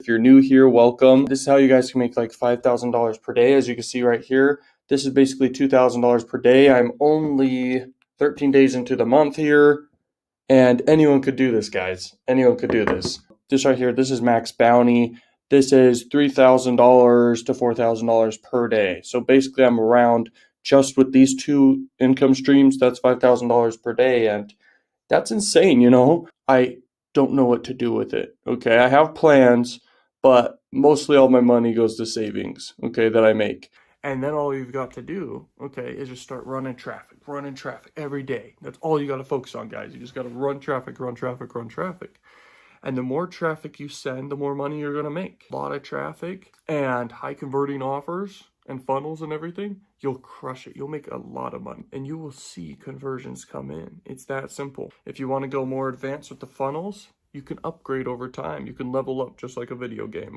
If you're new here, welcome. This is how you guys can make like $5,000 per day. As you can see right here, this is basically $2,000 per day. I'm only 13 days into the month here, and anyone could do this, guys. Anyone could do this. This right here, this is max bounty. This is $3,000 to $4,000 per day. So basically I'm around, just with these two income streams, that's $5,000 per day. And that's insane, you know? I don't know what to do with it. Okay, I have plans, but mostly all my money goes to savings, okay, that I make. And then all you've got to do, okay, is just start running traffic every day. That's all you got to focus on, guys. You just got to run traffic, run traffic, run traffic. And the more traffic you send, the more money you're going to make. A lot of traffic and high converting offers and funnels and everything, you'll crush it. You'll make a lot of money and you will see conversions come in. It's that simple. If you want to go more advanced with the funnels, you can upgrade over time. You can level up just like a video game.